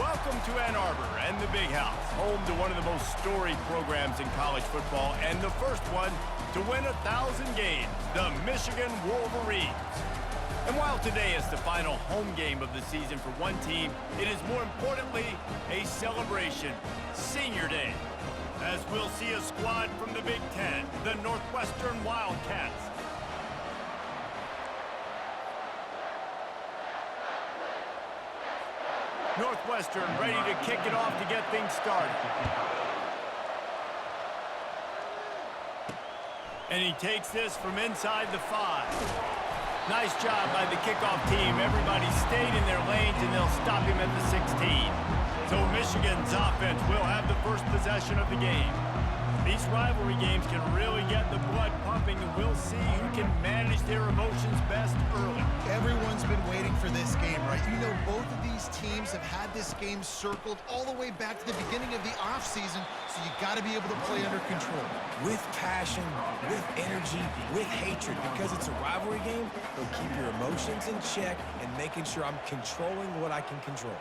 Welcome to Ann Arbor and the Big House, home to one of the most storied programs in college football and the first one to win 1,000 games, the Michigan Wolverines. And while today is the final home game of the season for one team, it is more importantly a celebration, Senior Day, as we'll see a squad from the Big Ten, the Northwestern Wildcats. Northwestern ready to kick it off to get things started. And he takes this from inside the 5. Nice job by the kickoff team. Everybody stayed in their lanes, and they'll stop him at the 16. So Michigan's offense will have the first possession of the game. These rivalry games can really get the blood pumping, and we'll see who can manage their emotions best early. Everyone's been waiting for this game, right? You know, both of these teams have had this game circled all the way back to the beginning of the offseason, so you got to be able to play under control. With passion, with energy, with hatred, because it's a rivalry game, they'll keep your emotions in check and making sure I'm controlling what I can control.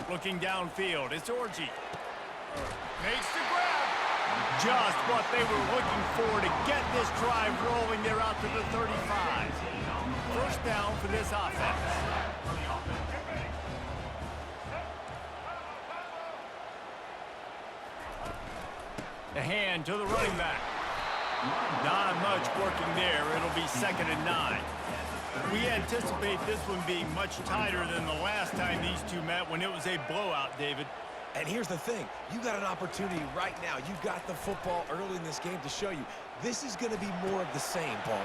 Looking downfield, it's Orji. Makes the grab. Just what they were looking for to get this drive rolling. They're out to the 35. First down for this offense. The hand to the running back. Not much working there. It'll be 2nd and 9. We anticipate this one being much tighter than the last time these two met when it was a blowout, David. And here's the thing. You got an opportunity right now. You got the football early in this game to show you. This is going to be more of the same, Paul.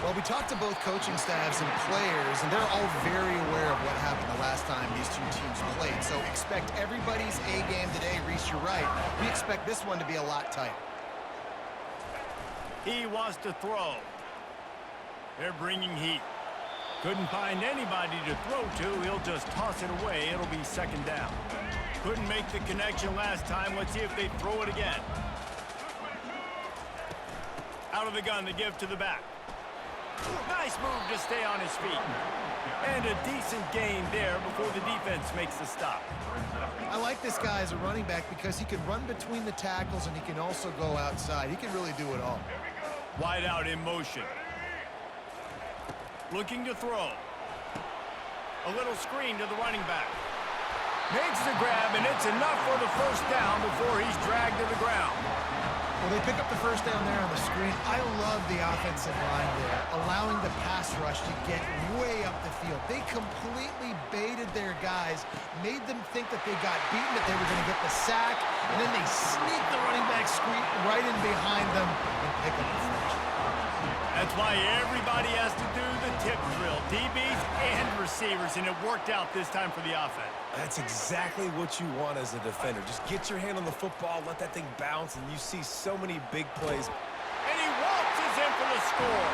Well, we talked to both coaching staffs and players, and they're all very aware of what happened the last time these two teams played. So expect everybody's A game today. Reese, you're right. We expect this one to be a lot tighter. He wants to throw. They're bringing heat. Couldn't find anybody to throw to. He'll just toss it away. It'll be 2nd down. Couldn't make the connection last time. Let's see if they throw it again. Out of the gun, the give to the back. Nice move to stay on his feet. And a decent gain there before the defense makes the stop. I like this guy as a running back because he can run between the tackles and he can also go outside. He can really do it all. Wide out in motion. Looking to throw. A little screen to the running back. Makes the grab, and it's enough for the first down before he's dragged to the ground. Well, they pick up the first down there on the screen. I love the offensive line there, allowing the pass rush to get way up the field. They completely baited their guys, made them think that they got beaten, that they were going to get the sack, and then they sneak the running back screen right in behind them and pick up the first. That's why everybody has to do the tip drill, DBs and receivers, and it worked out this time for the offense. That's exactly what you want as a defender. Just get your hand on the football, let that thing bounce, and you see so many big plays. And he waltzes in for the score.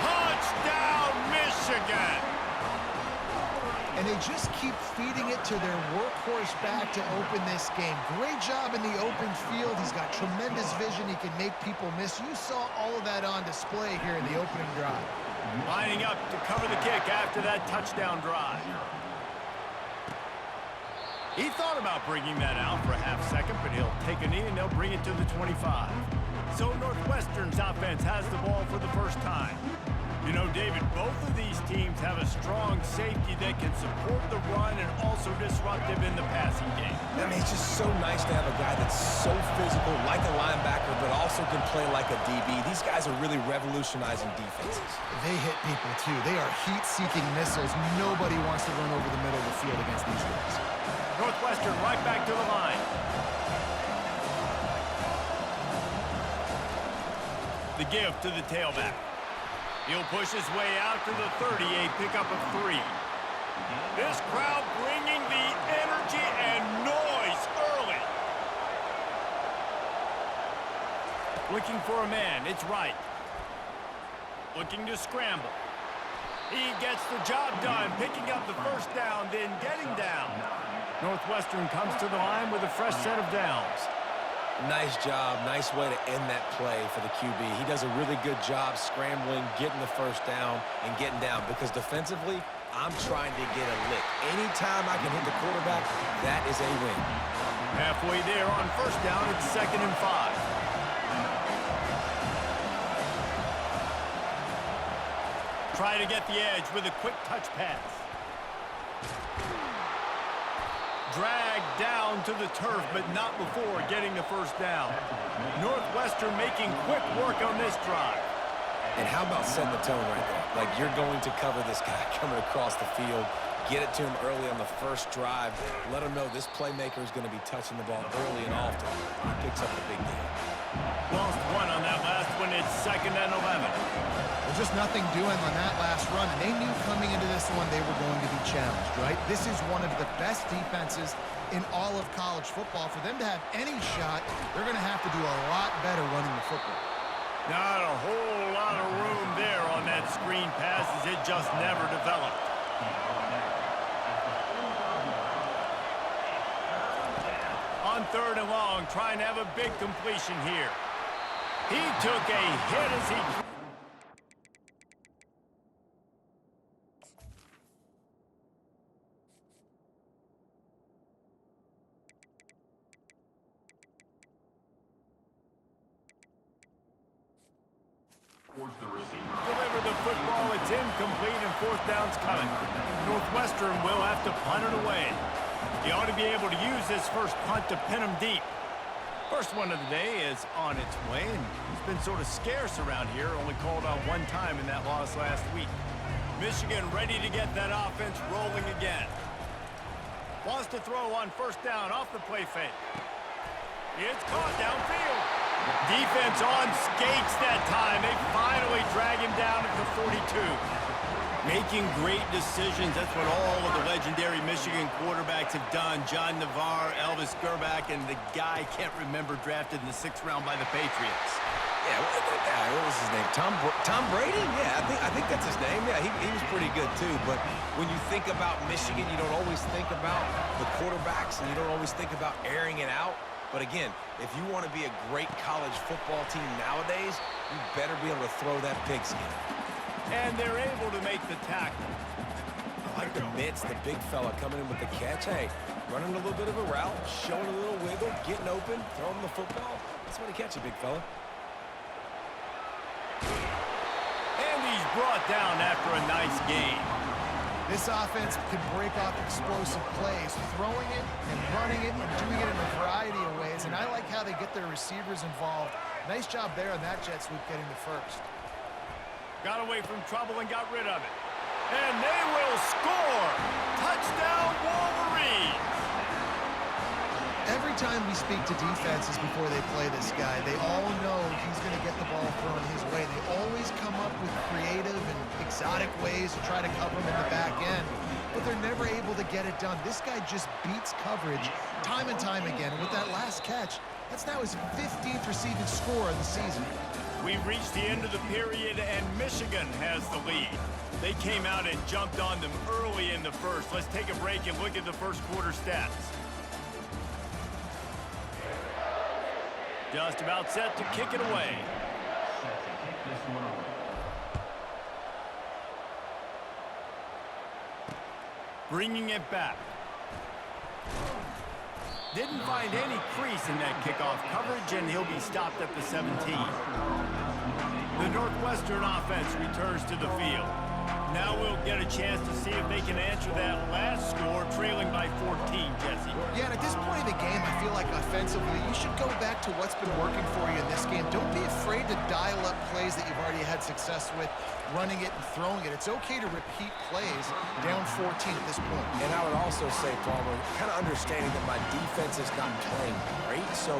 Touchdown, Michigan! And they just keep feeding it to their workhorse back to open this game. Great job in the open field. He's got tremendous vision. He can make people miss. You saw all of that on display here in the opening drive. Lining up to cover the kick after that touchdown drive. He thought about bringing that out for a half second, but he'll take a knee and they'll bring it to the 25. So Northwestern's offense has the ball for the first time. You know, David, both of these teams have a strong safety that can support the run and also disruptive in the passing game. I mean, it's just so nice to have a guy that's so physical, like a linebacker, but also can play like a DB. These guys are really revolutionizing defenses. They hit people, too. They are heat-seeking missiles. Nobody wants to run over the middle of the field against these guys. Northwestern right back to the line. The give to the tailback. He'll push his way out to the 30, a pickup of 3. This crowd bringing the energy and noise early. Looking for a man, it's right. Looking to scramble. He gets the job done, picking up the first down, then getting down. Northwestern comes to the line with a fresh set of downs. Nice job. Nice way to end that play for the QB. He does a really good job scrambling, getting the first down, and getting down because defensively, I'm trying to get a lick. Anytime I can hit the quarterback, that is a win. Halfway there on first down, it's 2nd and 5. Try to get the edge with a quick touch pass. Dragged down to the turf, but not before getting the first down. Northwestern making quick work on this drive. And how about setting the tone right there? Like, you're going to cover this guy coming across the field. Get it to him early on the first drive. Let him know this playmaker is going to be touching the ball early and often. He picks up the big game. Lost one on that last one. It's 2nd and 11. Well, just nothing doing on that last run, and they knew coming into this one they were going to be challenged, right? This is one of the best defenses in all of college football. For them to have any shot, they're going to have to do a lot better running the football. Not a whole lot of room there on that screen pass as it just never developed. On 3rd and long, trying to have a big completion here. He took a hit as he... Deliver the football. It's incomplete and 4th down's coming. Northwestern will have to punt it away. He ought to be able to use this first punt to pin him deep. First one of the day is on its way, and it's been sort of scarce around here, only called on one time in that loss last week. Michigan ready to get that offense rolling again. Wants to throw on first down off the play fake. It's caught downfield. Defense on skates that time. They finally drag him down at the 42. Making great decisions. That's what all of the legendary Michigan quarterbacks have done. John Navarre, Elvis Gerbach, and the guy I can't remember drafted in the 6th round by the Patriots. Yeah, what was his name? Tom Brady? Yeah, I think that's his name. Yeah, he was pretty good too. But when you think about Michigan, you don't always think about the quarterbacks, and you don't always think about airing it out. But again, if you want to be a great college football team nowadays, you better be able to throw that pigskin. And they're able to make the tackle. I like the mitts, the big fella coming in with the catch. Hey, running a little bit of a route, showing a little wiggle, getting open, throwing the football. That's when he catch a big fella. And he's brought down after a nice gain. This offense can break off explosive plays, throwing it and running it and doing it in a variety of ways. And I like how they get their receivers involved. Nice job there on that jet sweep getting the first. Got away from trouble and got rid of it. And they will score! Touchdown Wolverines! Every time we speak to defenses before they play this guy, they all know he's going to get the ball thrown his way. They always come up with creative and exotic ways to try to cover him in the back end, but they're never able to get it done. This guy just beats coverage time and time again. And with that last catch, that's now his 15th receiving score of the season. We've reached the end of the period, and Michigan has the lead. They came out and jumped on them early in the first. Let's take a break and look at the first quarter stats. Just about set to kick it away. Bringing it back. Didn't find any crease in that kickoff coverage, and he'll be stopped at the 17. The Northwestern offense returns to the field. Now we'll get a chance to see if they can answer that last score, trailing by 14, Jesse. Yeah, and at this point of the game, I feel like offensively, you should go back to what's been working for you in this game. Don't be afraid to dial up plays that you've already had success with, running it and throwing it. It's okay to repeat plays down 14 at this point. And I would also say, Palmer, kind of understanding that my defense is not playing great, so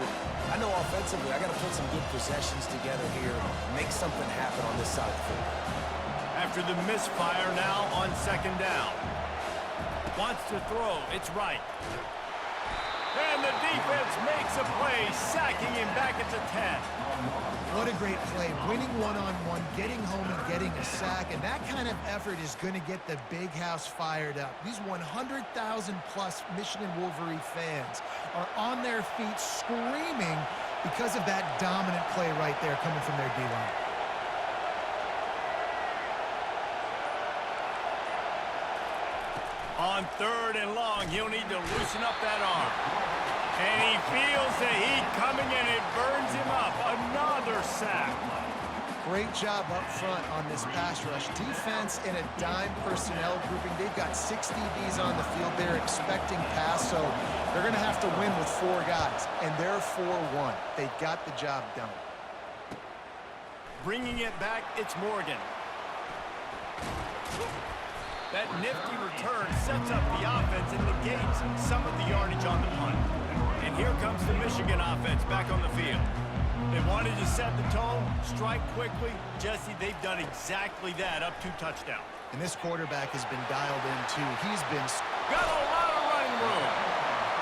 I know offensively I got to put some good possessions together here, make something happen on this side of the football. After the misfire now on second down. Wants to throw. It's right. And the defense makes a play, sacking him back at the 10. What a great play. Winning one-on-one, getting home and getting a sack. And that kind of effort is going to get the big house fired up. These 100,000-plus Michigan Wolverine fans are on their feet screaming because of that dominant play right there coming from their D-line. On 3rd and long, he'll need to loosen up that arm. And he feels the heat coming, and it burns him up. Another sack. Great job up front on this pass rush. Defense in a dime personnel grouping. They've got 6 DBs on the field. They're expecting pass, so they're going to have to win with 4 guys. And they're 4-1. They got the job done. Bringing it back, it's Morgan. That nifty return sets up the offense and negates some of the yardage on the punt. And here comes the Michigan offense back on the field. They wanted to set the tone, strike quickly. Jesse, they've done exactly that, up 2 touchdowns. And this quarterback has been dialed in, too. He's been... Got a lot of running room.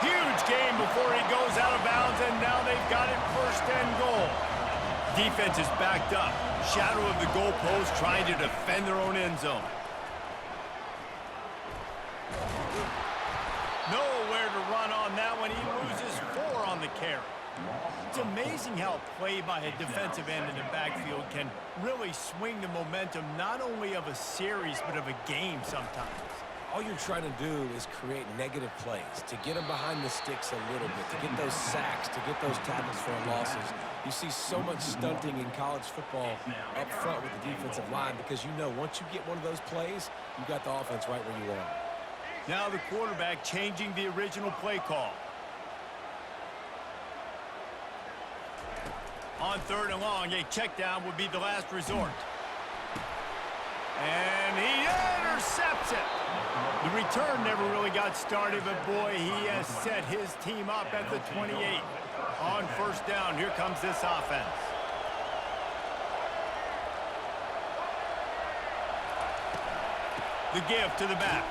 Huge game before he goes out of bounds, and now they've got it 1st and goal. Defense is backed up. Shadow of the goalpost, trying to defend their own end zone. Nowhere to run on that one. He loses 4 on the carry. It's amazing how play by a defensive end in the backfield can really swing the momentum not only of a series but of a game sometimes. All you're trying to do is create negative plays, to get them behind the sticks a little bit, to get those sacks, to get those tackles for losses. You see so much stunting in college football up front with the defensive line because you know once you get one of those plays, you got the offense right where you want it. Now the quarterback changing the original play call. On 3rd and long, a check down would be the last resort. And he intercepts it. The return never really got started, but boy, he has set his team up at the 28. On 1st down, here comes this offense. The give to the back.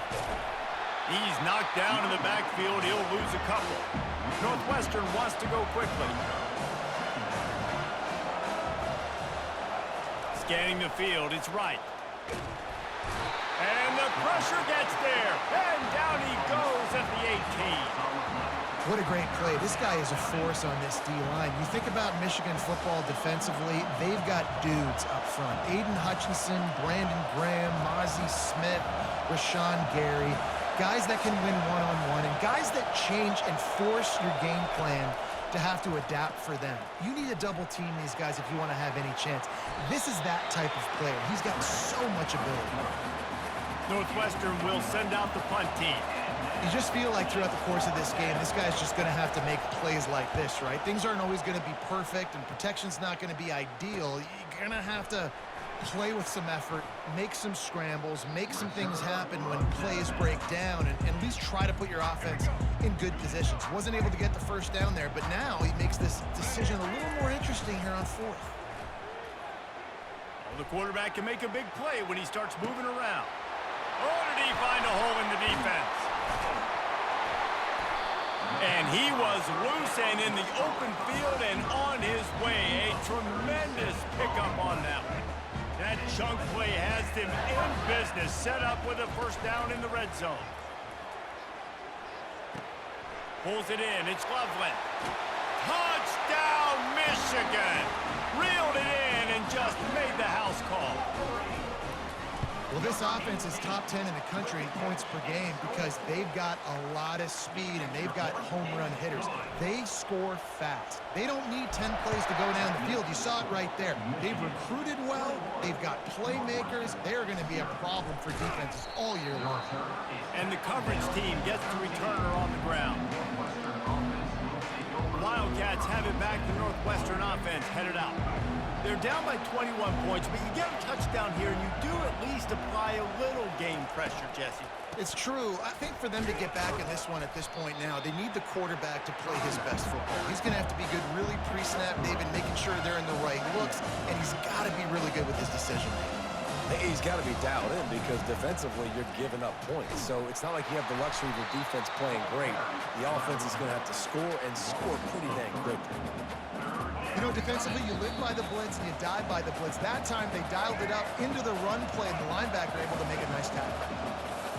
He's knocked down in the backfield. He'll lose a couple. Northwestern wants to go quickly. Scanning the field, it's right. And the pressure gets there. And down he goes at the 18. What a great play. This guy is a force on this D-line. You think about Michigan football defensively, they've got dudes up front. Aiden Hutchinson, Brandon Graham, Mozzie Smith, Rashawn Gary. Guys that can win one-on-one and guys that change and force your game plan to have to adapt for them. You need to double team these guys if you want to have any chance. This is that type of player. He's got so much ability. Northwestern will send out the punt team. You just feel like throughout the course of this game, this guy's just going to have to make plays like this, right? Things aren't always going to be perfect, and protection's not going to be ideal. You're going to have to play with some effort, make some scrambles, make some things happen when plays break down, and at least try to put your offense in good positions. Wasn't able to get the 1st down there, but now he makes this decision a little more interesting here on 4th. Well, the quarterback can make a big play when he starts moving around. Oh, did he find a hole in the defense? And he was loose and in the open field and on his way. A tremendous pickup on that one. That chunk play has him in business, set up with a 1st down in the red zone. Pulls it in, it's Loveland. Touchdown, Michigan! Reeled it in and just made the house call. Well, this offense is top 10 in the country in points per game because they've got a lot of speed and they've got home run hitters. They score fast. They don't need 10 plays to go down the field. You saw it right there. They've recruited well. They've got playmakers. They're going to be a problem for defenses all year long. And the coverage team gets the returner on the ground. Wildcats have it back. The Northwestern offense headed out. They're down by 21 points, but you get a touchdown here, and you do at least apply a little game pressure, Jesse. It's true. I think for them to get back in this one at this point now, they need the quarterback to play his best football. He's going to have to be good really pre-snap, David, making sure they're in the right looks, and he's got to be really good with his decision-making. He's got to be dialed in because defensively you're giving up points. So it's not like you have the luxury of your defense playing great. The offense is going to have to score and score pretty dang quickly. You know, defensively, you live by the blitz and you die by the blitz. That time, they dialed it up into the run play, and the linebacker able to make a nice tackle.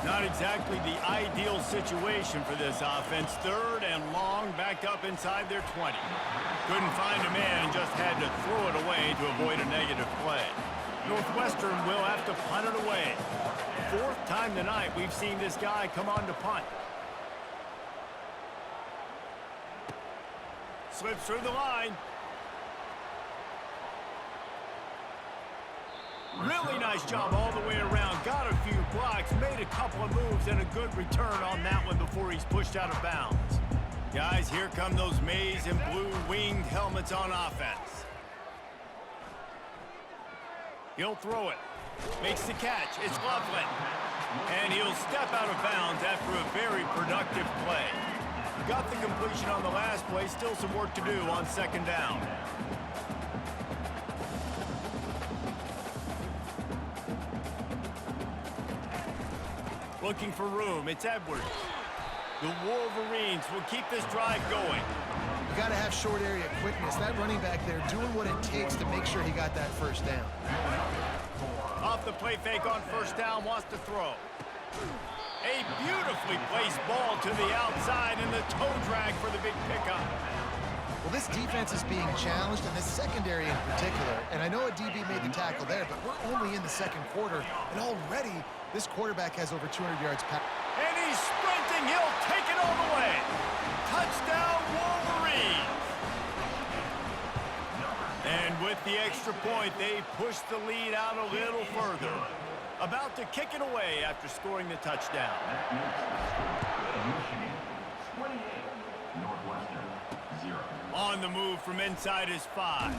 Not exactly the ideal situation for this offense. 3rd and long, back up inside their 20. Couldn't find a man and just had to throw it away to avoid a negative play. Northwestern will have to punt it away. Fourth time tonight we've seen this guy come on to punt. Slips through the line. Really nice job all the way around. Got a few blocks, made a couple of moves, and a good return on that one before he's pushed out of bounds. Guys, here come those maize and blue winged helmets on offense. He'll throw it. Makes the catch. It's Loveland. And he'll step out of bounds after a very productive play. Got the completion on the last play. Still some work to do on second down. Looking for room. It's Edwards. The Wolverines will keep this drive going. You got to have short area quickness. That running back there doing what it takes to make sure he got that first down. Off the play fake on first down, wants to throw. A beautifully placed ball to the outside and the toe drag for the big pickup. Well, this defense is being challenged, and this secondary in particular. And I know a DB made the tackle there, but we're only in the second quarter, and already this quarterback has over 200 yards passing. And he's sprinting. He'll take it all the way. Touchdown, Wolverines. And with the extra point, they push the lead out a little further. About to kick it away after scoring the touchdown. On the move from inside his 5.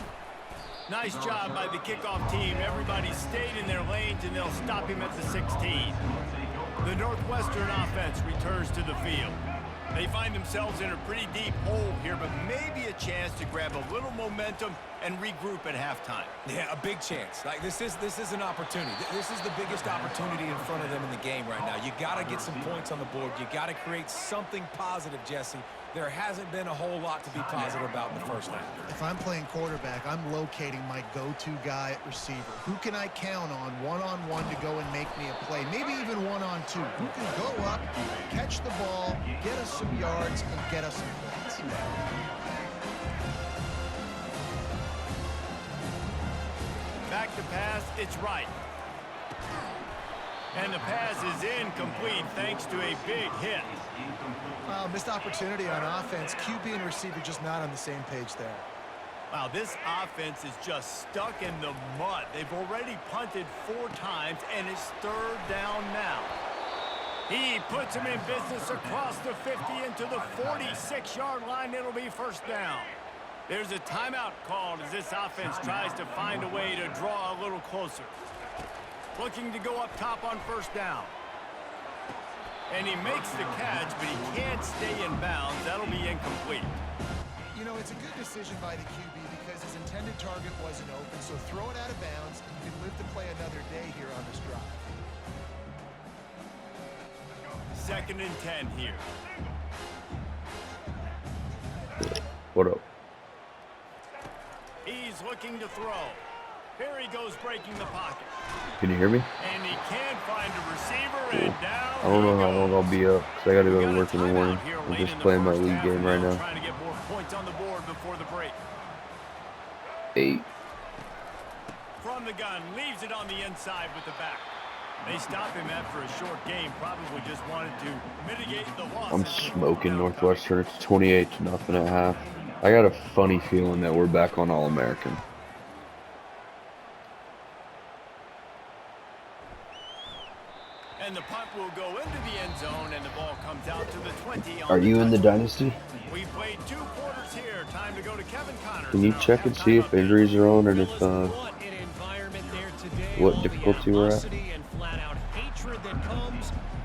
Nice job by the kickoff team. Everybody stayed in their lanes, and they'll stop him at the 16. The Northwestern offense returns to the field. They find themselves in a pretty deep hole here, but maybe a chance to grab a little momentum and regroup at halftime. Yeah, a big chance. Like this is an opportunity. This is the biggest opportunity in front of them in the game right now. You got to get some points on the board. You got to create something positive, Jesse. There hasn't been a whole lot to be positive about in the first half. If I'm playing quarterback, I'm locating my go-to guy at receiver. Who can I count on one-on-one to go and make me a play? Maybe even one-on-two. Who can go up, catch the ball, get us some yards, and get us some points? Back to pass, it's right. And the pass is incomplete thanks to a big hit. Missed opportunity on offense. QB and receiver just not on the same page there. Wow, this offense is just stuck in the mud. They've already punted 4 times, and it's third down now. He puts him in business across the 50 into the 46-yard line. It'll be first down. There's a timeout called as this offense tries to find a way to draw a little closer. Looking to go up top on first down. And he makes the catch, but he can't stay in bounds. That'll be incomplete. You know, it's a good decision by the QB because his intended target wasn't open, so throw it out of bounds, and you can live to play another day here on this drive. 2nd and 10 here. What up? He's looking to throw. Here he goes breaking the pocket. Can you hear me? And he can't find a receiver, and down I don't know how long I'll be up because I got to go to work in the morning. I'm just playing my league game right now. Trying to get more points on the board before the break. 8. From the gun, leaves it on the inside with the back. They stop him after a short game. Probably just wanted to mitigate the loss. I'm smoking Northwestern. It's 28-0 at half. I got a funny feeling that we're back on All-American. And the punt will go into the end zone, and the ball comes out to the 20. Are you in the dynasty? We played 2 quarters here. Time to go to Kevin Connors. Can you check and see if injuries are on and if what difficulty we're at?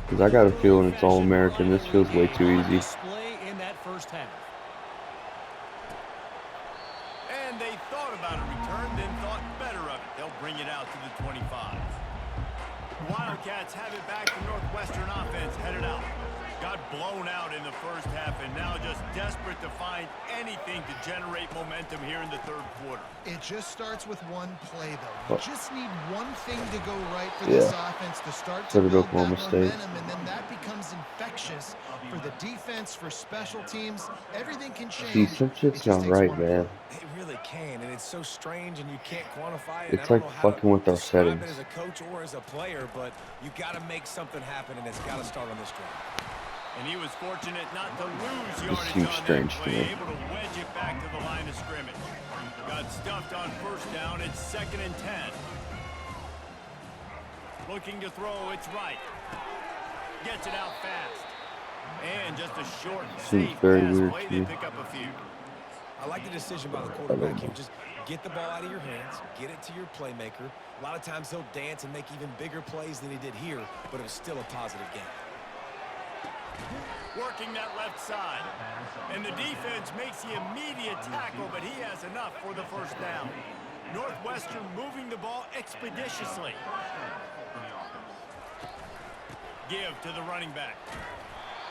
Because I got a feeling it's All-American. This feels way too easy. And they thought about a return, then thought better of it. They'll bring it out to the 25. Wildcats have it back. The Northwestern offense headed out. Got blown out in the first half, and now just desperate to find anything to generate momentum here in the third quarter. It just starts with one play, though. You just need one thing to go right for Yeah. this offense to start to build that Oklahoma State. momentum, and then that becomes infectious for the defense, for special teams. Everything can change. See, some shit's not right, man. It really can, and it's so strange and you can't quantify it. It's I don't like know how fucking with to our describe it settings. as a coach or as a player, but you got to make something happen, and it's got to start on this drive. And he was fortunate not to lose This yardage seems on that strange to play, me. able to wedge it back to the line of scrimmage. Got stuffed on first down. It's 2nd and 10. Looking to throw, it's right. Gets it out fast. And just a short, safe very pass weird play. to They me. pick up a few. I like the decision by the I quarterback don't here. know. Just get the ball out of your hands, get it to your playmaker. A lot of times he'll dance and make even bigger plays than he did here, but it was still a positive game. Working that left side. And the defense makes the immediate tackle, but he has enough for the first down. Northwestern moving the ball expeditiously. Give to the running back.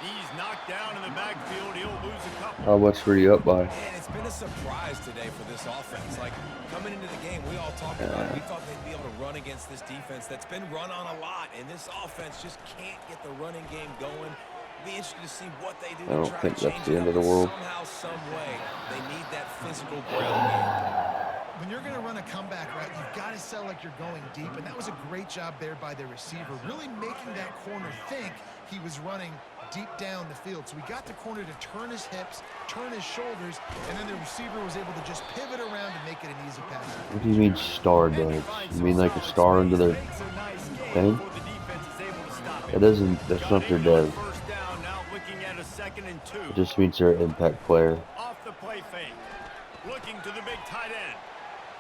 He's knocked down in the backfield. He'll lose a couple. How much were you up by? And it's been a surprise today for this offense. Like, coming into the game, we all talked about it. We thought they'd be able to run against this defense that's been run on a lot, and this offense just can't get the running game going. Be interested to see what they do I don't to try think to that's change the it end up, of the but world. somehow, some way, they need that physical ground game. When you're going to run a comeback route, you've got to sell like you're going deep, and that was a great job there by the receiver, really making that corner think he was running deep down the field. So we got the corner to turn his hips, turn his shoulders, and then the receiver was able to just pivot around and make it an easy pass. What do you mean star does? You mean like a star into their thing? It doesn't, that's not their dev. It just means they're an impact player. Off the play fake. Looking to the big tight end.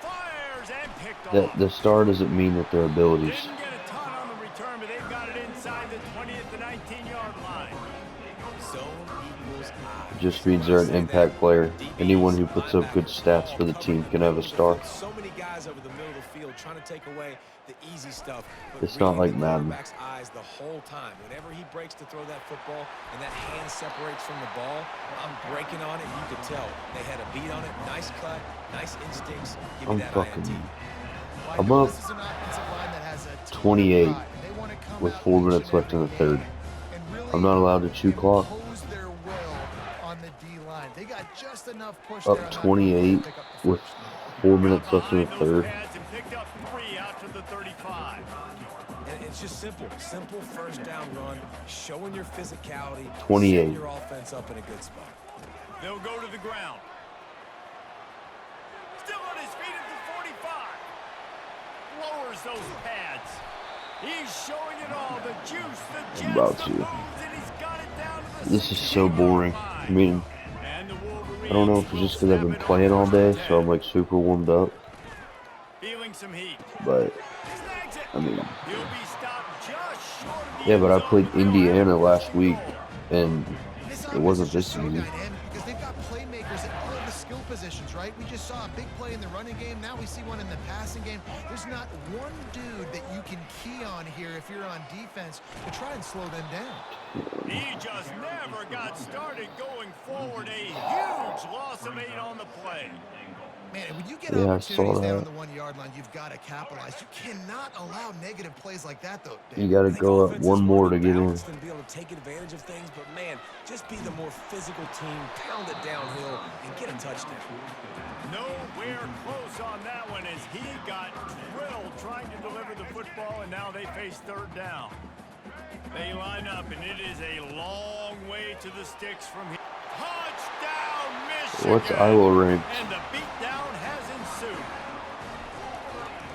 Fires and picked off. The star doesn't mean that their abilities. Didn't get a ton on the return, but they've got it inside the 20 at the 19-yard line. Zone equals I. It just means they're an impact player. Anyone who puts up good stats for the team can have a star. So many guys over the middle of the field trying to take away the easy stuff. But It's not like reading the Madden. quarterback's eyes the whole time. Whenever he breaks to throw that football and that hand separates from the ball, I'm breaking on it. You could tell they had a beat on it. Nice cut, nice instincts. Give me I'm that fucking. INT. I'm up This is an offensive line that has a ton of 28 pride, and they want to come with out 4 each minutes and left in the every third. game and really I'm not allowed to chew clock. impose their will on the D-line. They got just enough push Up there on that 28 to pick up the with first. 4 minutes left in the Behind those third. pads and picked up 3 out to the 35. And it's just simple first down run, showing your physicality, 28. setting your offense up in a good spot. They'll go to the ground. Still on his feet at the 45. Lowers those pads. He's showing it all. The juice, the jets, about the to. moves, and he's got it down to the This is so 16-yard boring. line. I mean, And the Wolverines I don't know if it's just because I've been will snap it playing on all day, first so I'm and like super warmed up. 10. Feeling some heat. But Snags it. I mean, He'll be stopped just short of the yeah, but I end played zone. They'll have Indiana last first and week, goal. and This it offense wasn't is just this so easy. dynamic because they've got playmakers at all the skill positions, right? We just saw a big play in the running game. Now we see one in the passing game. There's not one dude that you can key on here if you're on defense to try and slow them down. He just never got started going forward. A huge loss of 8 on the play. Man, when you get Yeah, I saw opportunities down on that. the 1-yard line, you've got to capitalize. You cannot allow negative plays like that, though, You Dave. got to I think go up offenses one wanna more be to get in. balanced and be able to take advantage of things, but man, just be the more physical team, pound it downhill, and get a touchdown. Nowhere close on that one as he got drilled trying to deliver the football, and now they face third down. They line up, and it is a long way to the sticks from here. Touchdown, Michigan! What's Iowa ranked? And the beatdown has ensued.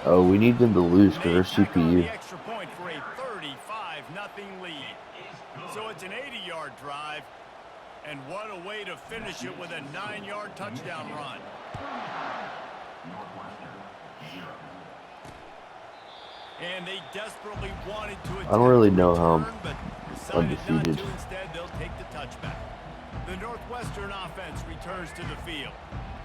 Oh, we need them to lose because They they're tack on CPU. the extra point for a 35-0 lead. So it's an 80-yard drive, and what a way to finish it with a 9-yard touchdown run. And they desperately wanted to I don't really know how I'm return, but decided not undefeated. to. Instead, they'll take the touchback. The Northwestern offense returns to the field.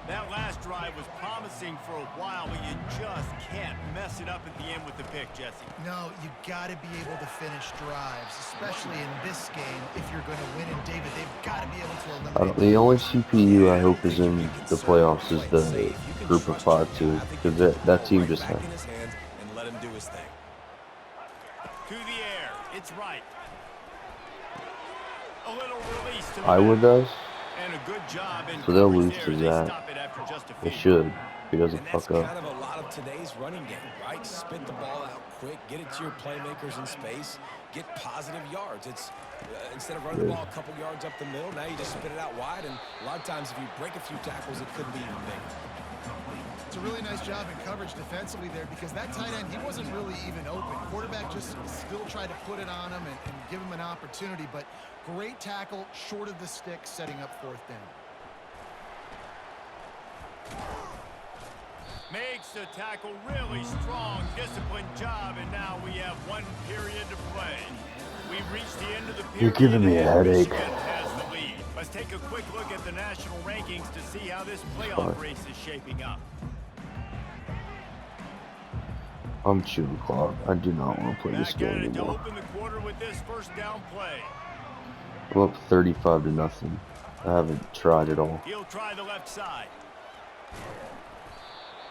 That last drive was promising for a while, but you just can't mess it up at the end with the pick, Jesse. No, you got to be able to finish drives, especially in this game. If you're going to win, and David, they've got to be able to eliminate. The only CPU I hope is in the playoffs is the group of 5 too, because that team just Back had. in his hands and let him do his thing. To the air, it's right. A little release to the Iowa back. does. And a good job in So they'll coverage lose there to as they that. stop it after just a They few. should. he doesn't And that's fuck up. kind of a lot of today's running game, right? Spit the ball out quick, get it to your playmakers in space, get positive yards. It's instead of running the ball a couple yards up the middle, now you just spit it out wide. And a lot of times if you break a few tackles, it could be even bigger. It's a really nice job in coverage defensively there because that tight end, he wasn't really even open. Quarterback just still tried to put it on him and give him an opportunity, but great tackle, short of the stick, setting up fourth down. Makes the tackle really strong, disciplined job, and now we have 1 period to play. We've reached the end of the period. You're giving me a headache. Michigan has the lead. Let's take a quick look at the national rankings to see how this playoff race is shaping up. I'm chewing clock. I do not want to play this Back game at it to anymore. open the quarter with this first down play. I'm up 35-0. I haven't tried at all. He'll try the left side.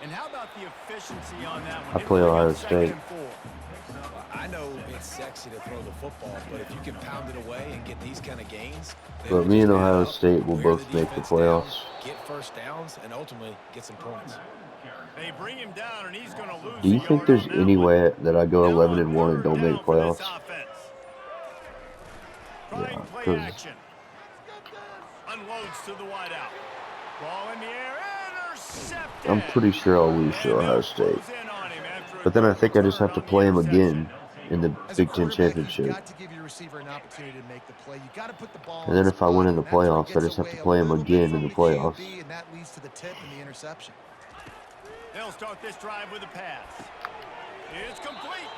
And how about the efficiency on that one? I play Ohio Second State. and 4. I know it's sexy to throw the football, but if you can pound it away and get these kind of gains, But me and Ohio State will both make the playoffs. Get first downs and ultimately get some points. They bring him down, and he's going to lose. Do you think there's any way that I go 11-1 and don't make playoffs? Yeah, because action. Unloads to the wideout. Ball in the air, intercepted. I'm pretty sure I'll lose to Ohio State. But then I think I just have to play him again in the Big Ten Championship. And then if I win in the playoffs, I just have to play him again in the playoffs. And that leads to the tip and the interception. They'll start this drive with a pass. It's complete.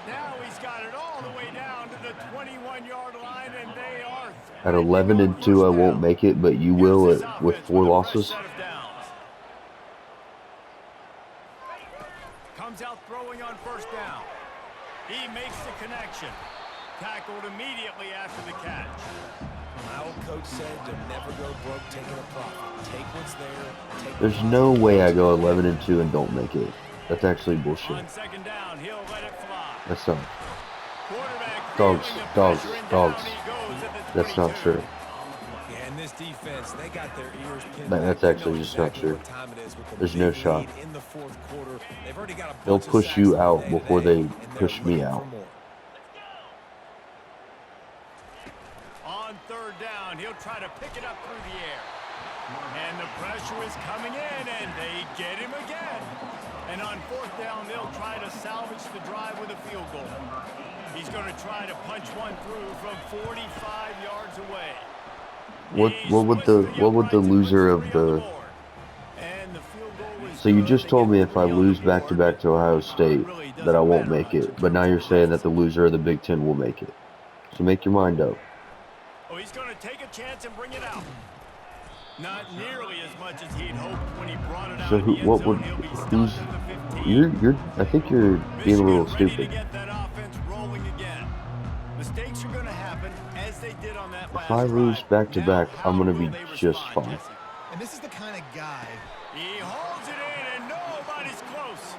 Now he's got it all the way down to the 21-yard line, and they are At 11-2, I won't make it, but you will with 4 losses. Comes out throwing on first down. He makes the connection. Tackled immediately after the catch. My old coach said to never go broke taking a profit. Take what's there. There's no way I go 11-2 and don't make it. That's actually bullshit. On second down, he'll let it fly. That's not. Dogs. That's not true. Yeah, in this defense, they got their ears pinned. That's actually just not true. There's no shot. In the fourth quarter, they've already got a They'll push you out before they push me out. On third down, he'll try to pick it up through the air. And the pressure is coming in, and they get him again. And on fourth down, they'll try to salvage the drive with a field goal. He's going to try to punch one through from 45 yards away. What would the loser of the? So you just told me if I lose back-to-back to Ohio State that I won't make it, but now you're saying that the loser of the Big Ten will make it. So make your mind up. Oh, he's going to take a chance and bring it out. Not nearly as much as he'd hoped when he brought it out. So I think you're being a little stupid. Mistakes are going to happen as they did on that last If I lose back-to-back, I'm going to be just fine. And this is the kind of guy. He holds it in and nobody's close.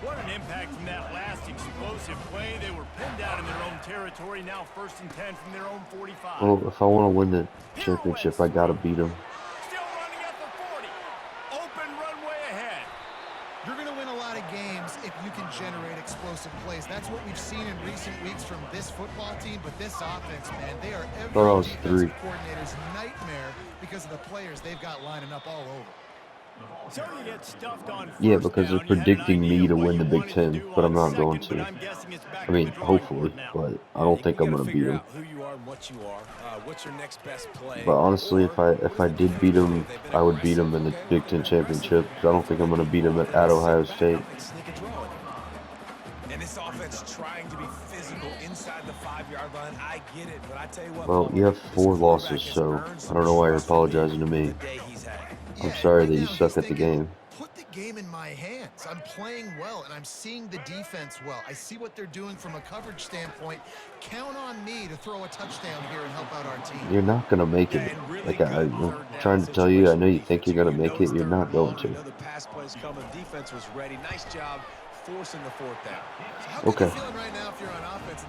What an impact from that last explosive play. They were pinned down in their own territory, now 1st and 10 from their own 45. Well, if I want to win the championship, I got to beat them. Still running at the 40. Open runway ahead. You're going to win a lot of games if you can generate explosive plays. That's what we've seen in recent weeks from this football team, but this offense, man, they are every defensive coordinator's nightmare because of the players they've got lining up all over. So you get stuffed on yeah, because they're predicting me to win the Big Ten, but I'm not going to. I mean, hopefully, but I don't think I'm going to beat them. But honestly, if I did beat them, I would beat them in the Big Ten championship. I don't think I'm going to beat them at Ohio State. And this offense trying to be physical inside the 5-yard line. I get it, but I tell you what. Well, you have 4 losses, so I don't know why you're apologizing to me. I'm sorry that you suck at the game. Put the game in my hands. I'm playing well, and I'm seeing the defense well. I see what they're doing from a coverage standpoint. Count on me to throw a touchdown here and help out our team. You're not going to make it. Like, I'm trying to tell you, I know you think you're going to make it. You're not going to. The pass plays coming. Defense was ready. Nice job forcing the fourth down. Okay.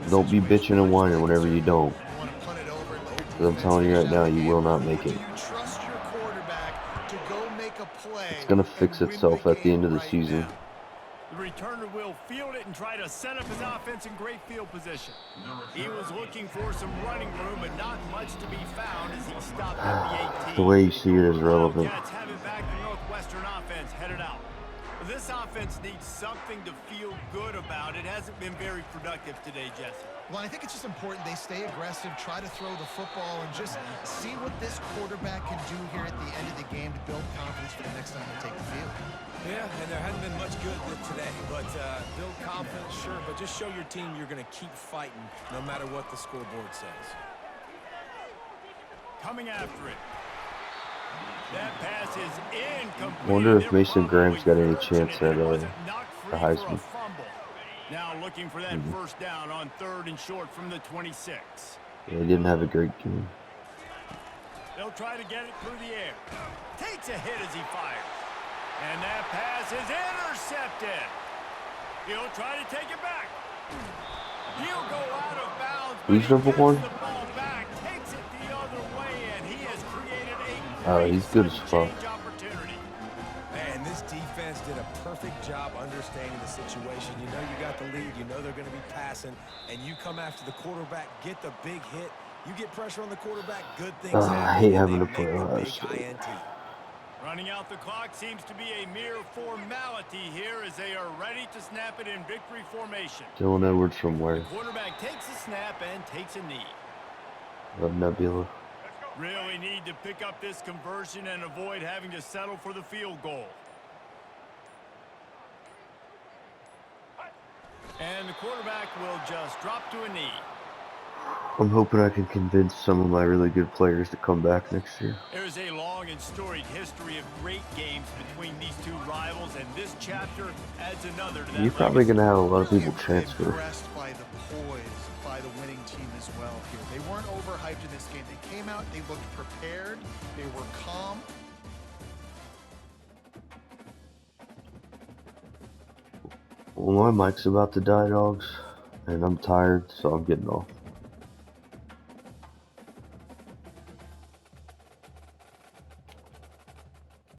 Don't be bitching and whining whenever you don't. Because I'm telling you right now, you will not make it. to go make a play. It's going to fix itself at the end of the season. Now. The returner will field it and try to set up his offense in great field position. He was looking for some running room, but not much to be found as he stopped at the 18. The way you see it is relevant. Wildcats have it back. The Northwestern offense headed out. This offense needs something to feel good about. It hasn't been very productive today, Jesse. Well, I think it's just important they stay aggressive, try to throw the football, and just see what this quarterback can do here at the end of the game to build confidence for the next time they take the field. Yeah, and there hasn't been much good today, but build confidence, sure, but just show your team you're going to keep fighting no matter what the scoreboard says. Coming after it. That pass is incomplete. I wonder if Mason Graham's got any chance at the Heisman. Now looking for that first down on 3rd and short from the 26. Yeah, he didn't have a great game. They'll try to get it through the air. Takes a hit as he fires. And that pass is intercepted. He'll try to take it back. He'll go out of bounds. Who's number one? The ball back, takes it the other way, and he has created a He's good as fuck. opportunity. Man, this defense did a perfect job understanding the situation. You know you got the lead. You know they're going to be passing, and you come after the quarterback, get the big hit. You get pressure on the quarterback, good things happen. I hate having to play Ohio State. Running out the clock seems to be a mere formality here as they are ready to snap it in victory formation. Dylan Edwards from where? The quarterback takes a snap and takes a knee. Nebula. Really need to pick up this conversion and avoid having to settle for the field goal. And the quarterback will just drop to a knee. I'm hoping I can convince some of my really good players to come back next year. There's a long and storied history of great games between these two rivals, and this chapter adds another to that. You're probably going to have a lot of people Really transfer. impressed by the poise by the winning team as well here. They weren't overhyped in this game. They came out, they looked prepared, they were calm. Well, my mic's about to die, dogs, and I'm tired, so I'm getting off.